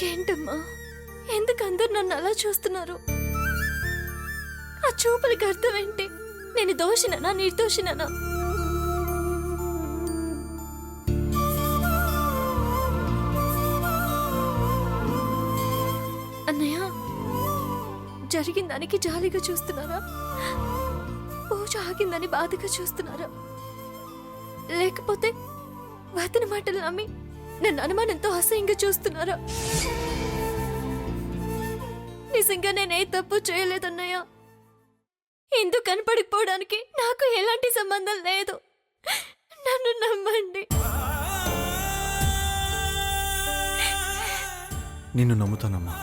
ఏంటమ్మా, ఎందుకు అందరు నన్ను అలా చూస్తున్నారు? ఆ చూపులకి అర్థం ఏంటి? నేను దోషిననా నిర్దోషిననా? అన్నయ్య, జరిగిన దానికి జాలిగా చూస్తున్నారా? పూజ ఆగిందని బాధగా చూస్తున్నారా? లేకపోతే వతని మాటలు నమ్మి నన్ను అనుమానంతో అసహ్యంగా చూస్తున్నారా? నిజంగా నేనే తప్పు చేయలేదన్నయ్య. ఎందుకు కనపడకపోవడానికి నాకు ఎలాంటి సంబంధం లేదు. నన్ను నమ్మండి. నిన్ను నమ్ముతానమ్మా.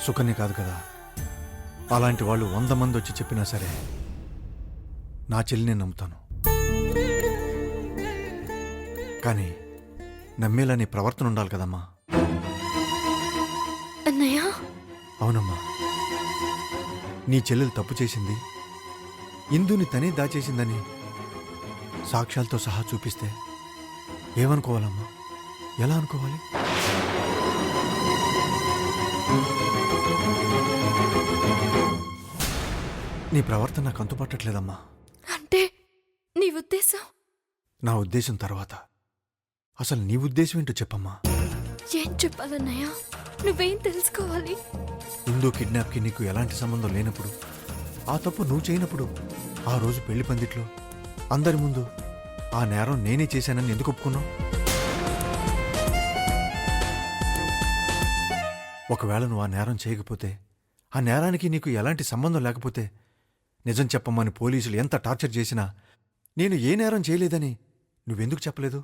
సుకన్య కాదు కదా, అలాంటి వాళ్ళు 100 మంది వచ్చి చెప్పినా సరే నా చెల్లి నేను నమ్ముతాను. కానీ నమ్మేలా నీ ప్రవర్తన ఉండాలి కదమ్మా. అన్నయ్య, అవునమ్మా, నీ చెల్లెలు తప్పు చేసింది, ఇందుని తనే దాచేసిందని సాక్ష్యాలతో సహా చూపిస్తే ఏమనుకోవాలమ్మా? ఎలా అనుకోవాలి? నీ ప్రవర్తన నాకు అంతుపట్టట్లేదమ్మా. అంటే నీ ఉద్దేశం? నా ఉద్దేశం తర్వాత అసలు నీ ఉద్దేశం ఏంటో చెప్పమ్మా. ఏం చెప్పాలన్నయ్య? నువ్వేం తెలుసుకోవాలి? ఇందు కిడ్నాప్కి నీకు ఎలాంటి సంబంధం లేనప్పుడు, ఆ తప్పు నువ్వు చేయనప్పుడు, ఆ రోజు పెళ్లి పందిట్లో అందరి ముందు ఆ నేరం నేనే చేశానని ఎందుకు ఒప్పుకున్నావు? ఒకవేళ నువ్వు ఆ నేరం చేయకపోతే, ఆ నేరానికి నీకు ఎలాంటి సంబంధం లేకపోతే, నిజం చెప్పమని పోలీసులు ఎంత టార్చర్ చేసినా నేను ఏ నేరం చేయలేదని నువ్వెందుకు చెప్పలేదు?